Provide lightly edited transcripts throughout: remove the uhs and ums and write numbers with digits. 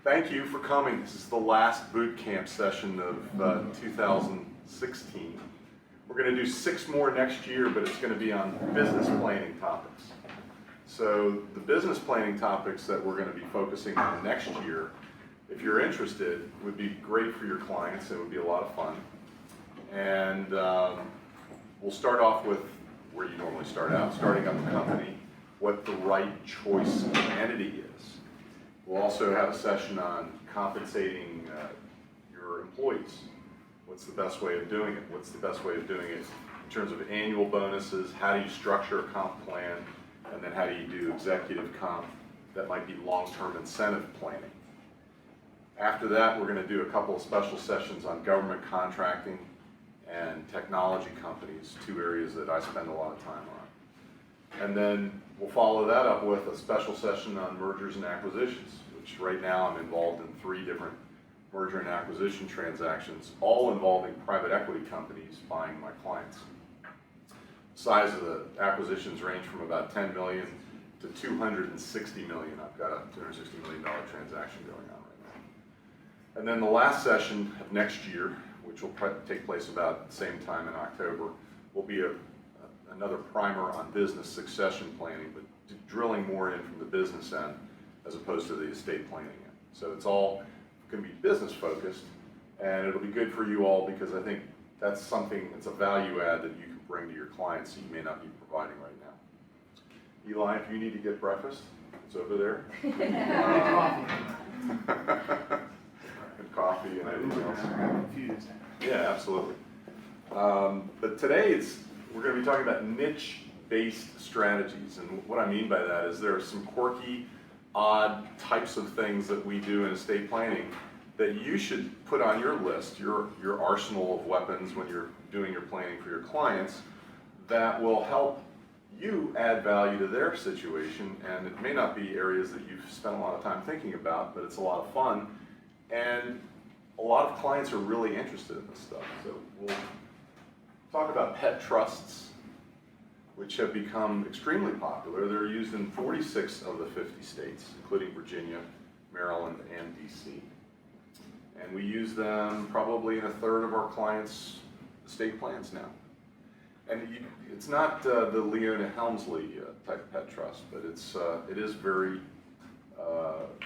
Thank you for coming. This is the last boot camp session of 2016. We're going to do 6 more next year, but it's going to be on business planning topics. So the business planning topics that we're going to be focusing on next year, if you're interested, would be great for your clients. It would be a lot of fun. And we'll start off with where you normally start out, starting up a company, what the right choice of entity is. We'll also have a session on compensating your employees. What's the best way of doing it? What's the best way of doing it in terms of annual bonuses? How do you structure a comp plan? And then how do you do executive comp that might be long-term incentive planning? After that, we're going to do a couple of special sessions on government contracting and technology companies, 2 areas that I spend a lot of time on. And then we'll follow that up with a special session on mergers and acquisitions, which right now I'm involved in 3 different merger and acquisition transactions, all involving private equity companies buying my clients. The size of the acquisitions range from about 10 million to 260 million. I've got a $260 million transaction going on right now. And then the last session of next year, which will take place about the same time in October, will be another primer on business succession planning, but drilling more in from the business end as opposed to the estate planning end. So it's all going to be business focused, and it'll be good for you all because I think that's something, it's a value add that you can bring to your clients that you may not be providing right now. Eli, if you need to get breakfast, it's over there. And coffee and everything else. Yeah, absolutely. But today we're going to be talking about niche-based strategies, and what I mean by that is there are some quirky, odd types of things that we do in estate planning that you should put on your list, your arsenal of weapons when you're doing your planning for your clients that will help you add value to their situation. And it may not be areas that you've spent a lot of time thinking about, but it's a lot of fun. And a lot of clients are really interested in this stuff. So we'll talk about pet trusts, which have become extremely popular. They're used in 46 of the 50 states, including Virginia, Maryland, and DC. And we use them probably in 1/3 of our clients' estate plans now. And it's not the Leona Helmsley type pet trust, but it is very,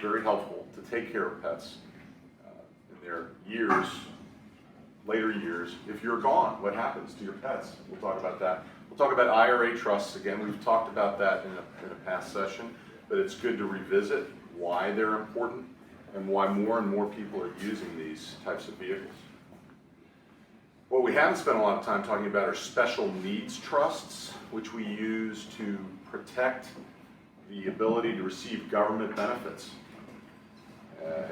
very helpful to take care of pets in their later years. If you're gone, what happens to your pets? We'll talk about that. We'll talk about IRA trusts again. We've talked about that in a past session, but it's good to revisit why they're important and why more and more people are using these types of vehicles. What we haven't spent a lot of time talking about are special needs trusts, which we use to protect the ability to receive government benefits.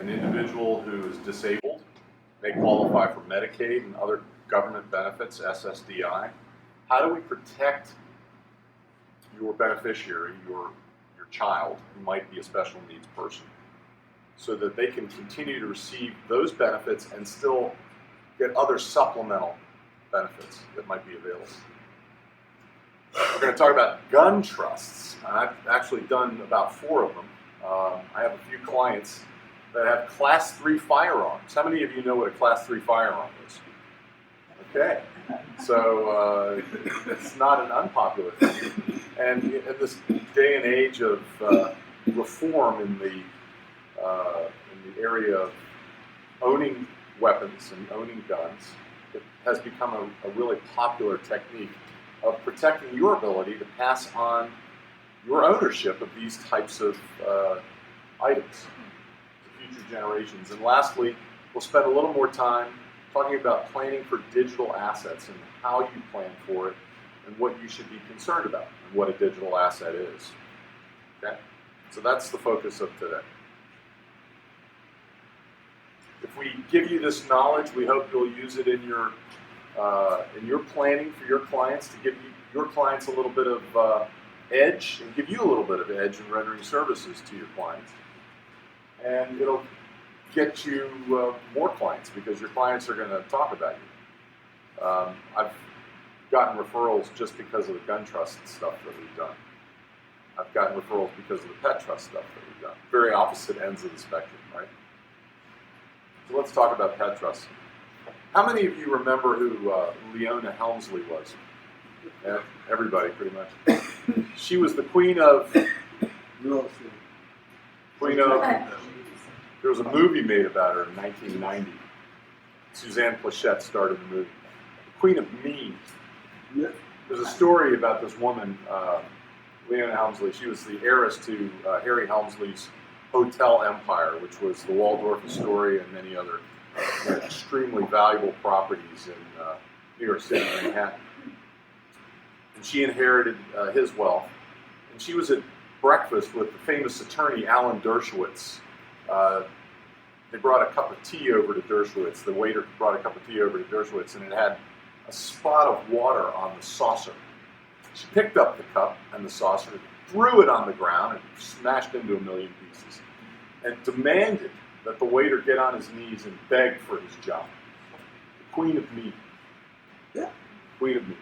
An individual who is disabled may qualify for Medicaid and other government benefits, SSDI. How do we protect your beneficiary, your child, who might be a special needs person, so that they can continue to receive those benefits and still get other supplemental benefits that might be available? We're going to talk about gun trusts. I've actually done about 4 of them. I have a few clients that have Class 3 firearms. How many of you know what a Class 3 firearm is? Okay, so it's not an unpopular thing. And in this day and age of reform in the area of owning weapons and owning guns, it has become a really popular technique of protecting your ability to pass on your ownership of these types of items to future generations. And lastly, we'll spend a little more time talking about planning for digital assets and how you plan for it and what you should be concerned about and what a digital asset is. Okay? So that's the focus of today. If we give you this knowledge, we hope you'll use it in your planning for your clients to give your clients a little bit of edge and give you a little bit of edge in rendering services to your clients. And it'll get you more clients because your clients are going to talk about you. I've gotten referrals just because of the gun trust stuff that we've done. I've gotten referrals because of the pet trust stuff that we've done. Very opposite ends of the spectrum, right? So let's talk about pet trusts. How many of you remember who Leona Helmsley was? Yeah, everybody, pretty much. She was the queen of. There was a movie made about her in 1990. Suzanne Plachette starred in the movie. The Queen of Mean. There's a story about this woman, Leona Helmsley. She was the heiress to Harry Helmsley's hotel empire, which was the Waldorf Astoria and many other extremely valuable properties in New York City, Manhattan. And she inherited his wealth. And she was at breakfast with the famous attorney Alan Dershowitz. They brought a cup of tea over to Dershowitz. The waiter brought a cup of tea over to Dershowitz, and it had a spot of water on the saucer. She picked up the cup and the saucer, threw it on the ground, and smashed into a million pieces, and demanded that the waiter get on his knees and beg for his job. The Queen of Meat. Yeah. Queen of Meat.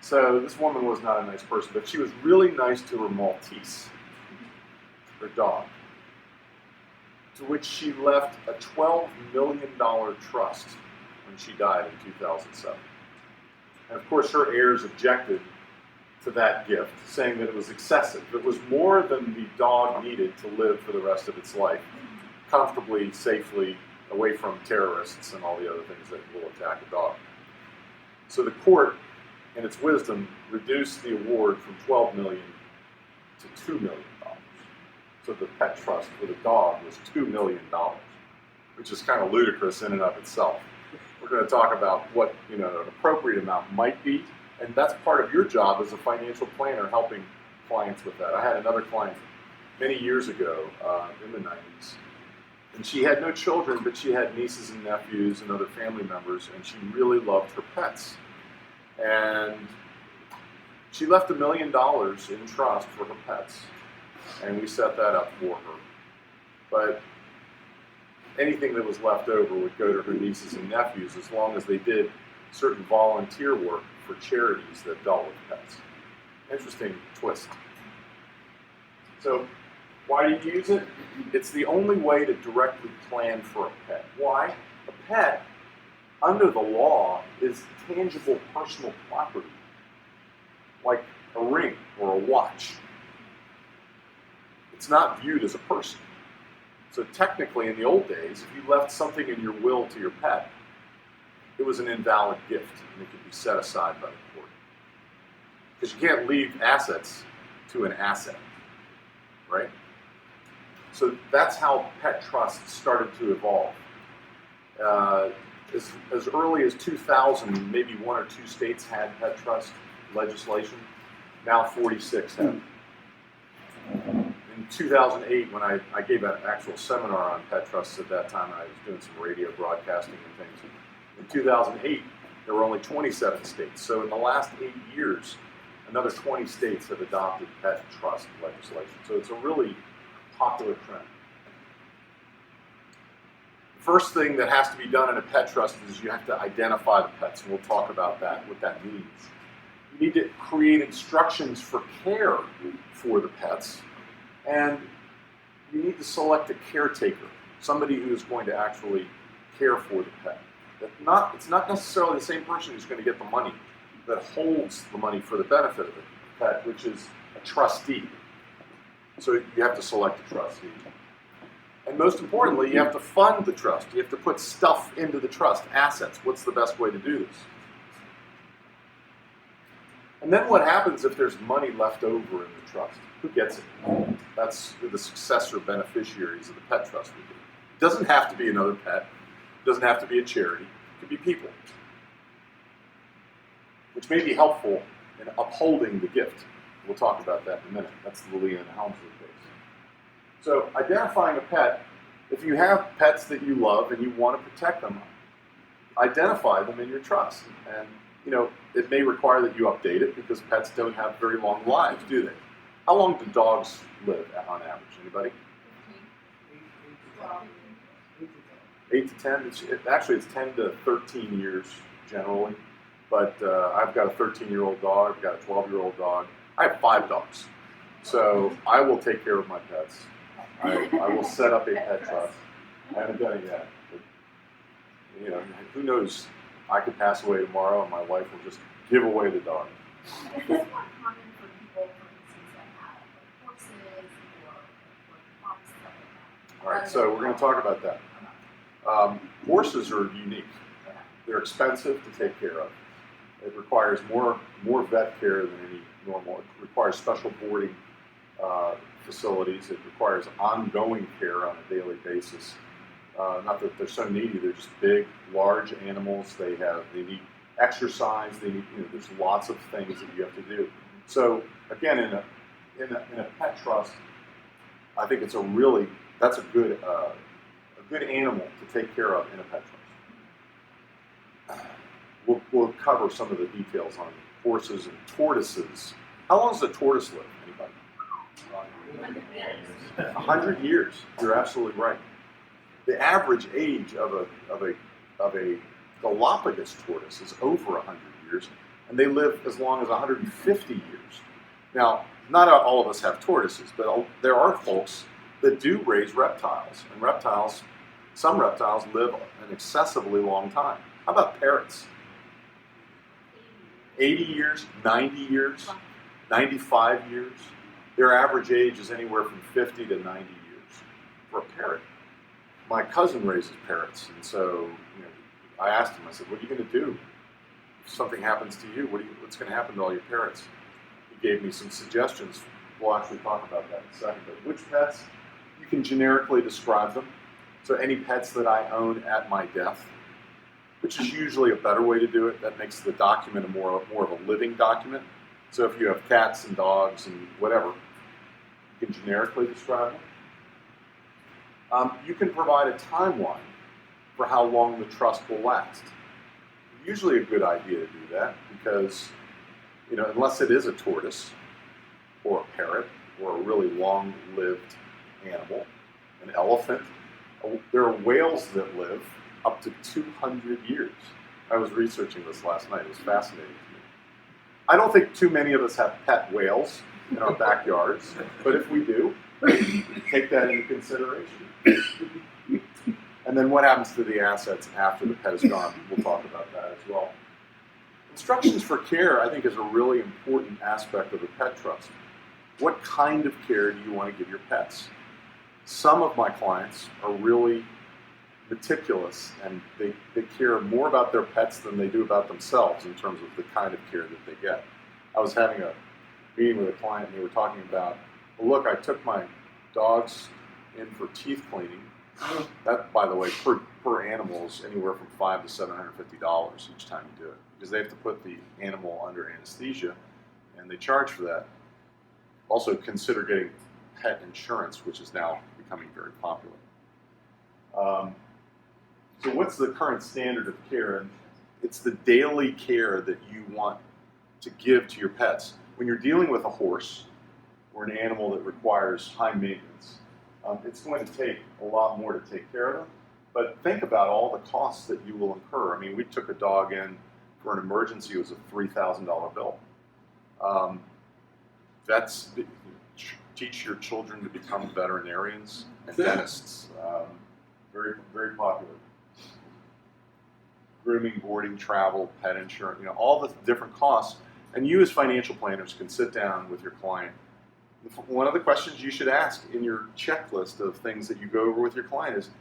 So this woman was not a nice person, but she was really nice to her Maltese, her dog, to which she left a $12 million trust when she died in 2007. And of course, her heirs objected to that gift, saying that it was excessive. It was more than the dog needed to live for the rest of its life, comfortably, safely, away from terrorists and all the other things that will attack a dog. So the court, in its wisdom, reduced the award from $12 million to $2 million. So the pet trust for the dog was $2 million, which is kind of ludicrous in and of itself. We're going to talk about what an appropriate amount might be, and that's part of your job as a financial planner, helping clients with that. I had another client many years ago in the 90s, and she had no children, but she had nieces and nephews and other family members, and she really loved her pets. And she left $1 million in trust for her pets. And we set that up for her. But anything that was left over would go to her nieces and nephews as long as they did certain volunteer work for charities that dealt with pets. Interesting twist. So why do you use it? It's the only way to directly plan for a pet. Why? A pet, under the law, is tangible personal property, like a ring or a watch. It's not viewed as a person. So technically, in the old days, if you left something in your will to your pet, it was an invalid gift, and it could be set aside by the court. Because you can't leave assets to an asset, right? So that's how pet trusts started to evolve. As early as 2000, maybe 1 or 2 states had pet trust legislation. Now 46 have. In 2008, when I gave an actual seminar on pet trusts at that time, I was doing some radio broadcasting and things. In 2008, there were only 27 states. So in the last 8 years, another 20 states have adopted pet trust legislation. So it's a really popular trend. The first thing that has to be done in a pet trust is you have to identify the pets, and we'll talk about that, what that means. You need to create instructions for care for the pets. And you need to select a caretaker, somebody who is going to actually care for the pet. It's not necessarily the same person who's going to get the money that holds the money for the benefit of the pet, which is a trustee. So you have to select a trustee. And most importantly, you have to fund the trust. You have to put stuff into the trust, assets. What's the best way to do this? And then what happens if there's money left over in the trust? Who gets it? That's the successor beneficiaries of the pet trust we do. It doesn't have to be another pet. It doesn't have to be a charity. It could be people, which may be helpful in upholding the gift. We'll talk about that in a minute. That's the Leona Helmsley case. So identifying a pet, if you have pets that you love and you want to protect them, identify them in your trust. And it may require that you update it because pets don't have very long lives, do they? How long do dogs live on average? Anybody? 8 to 10. Actually, it's 10 to 13 years generally. But I've got a 13-year-old dog. I've got a 12-year-old dog. I have 5 dogs. So I will take care of my pets. I will set up a pet trust. I haven't done it yet. You know, who knows? I could pass away tomorrow, and my wife will just give away the dog. Is this more common for people, for instance, that have like horses or farms, stuff like that? All right, so we're going to talk about that. Horses are unique. They're expensive to take care of. It requires more vet care than any normal. It requires special boarding facilities. It requires ongoing care on a daily basis. Not that they're so needy; they're just big, large animals. They need exercise. They need, there's lots of things that you have to do. So again, in a pet trust, I think that's a good animal to take care of in a pet trust. We'll cover some of the details on horses and tortoises. How long does a tortoise live? Anybody? 100 years. You're absolutely right. The average age of a Galapagos tortoise is over 100 years, and they live as long as 150 years. Now, not all of us have tortoises, but there are folks that do raise reptiles, and some reptiles live an excessively long time. How about parrots? 80 years, 90 years, 95 years. Their average age is anywhere from 50 to 90 years for a parrot. My cousin raises parrots, and so I asked him, I said, what are you going to do if something happens to you? What's going to happen to all your parrots? He gave me some suggestions. We'll actually talk about that in a second. But which pets? You can generically describe them. So any pets that I own at my death, which is usually a better way to do it. That makes the document more of a living document. So if you have cats and dogs and whatever, you can generically describe them. You can provide a timeline for how long the trust will last. Usually a good idea to do that because, unless it is a tortoise or a parrot or a really long-lived animal, an elephant, there are whales that live up to 200 years. I was researching this last night. It was fascinating to me. I don't think too many of us have pet whales in our backyards, but if we do, take that into consideration. And then what happens to the assets after the pet is gone? We'll talk about that as well. Instructions for care, I think, is a really important aspect of a pet trust. What kind of care do you want to give your pets? Some of my clients are really meticulous, and they care more about their pets than they do about themselves in terms of the kind of care that they get. I was having a meeting with a client, and they were talking about, well, look, I took my dogs in for teeth cleaning. That, by the way, per animal is anywhere from $500 to $750 each time you do it, because they have to put the animal under anesthesia, and they charge for that. Also, consider getting pet insurance, which is now becoming very popular. So what's the current standard of care? And it's the daily care that you want to give to your pets. When you're dealing with a horse or an animal that requires high maintenance, it's going to take a lot more to take care of them. But think about all the costs that you will incur. I mean, we took a dog in for an emergency. It was a $3,000 bill. Teach your children to become veterinarians and dentists. Very, very popular. Grooming, boarding, travel, pet insurance, all the different costs. And you as financial planners can sit down with your client. One of the questions you should ask in your checklist of things that you go over with your client is,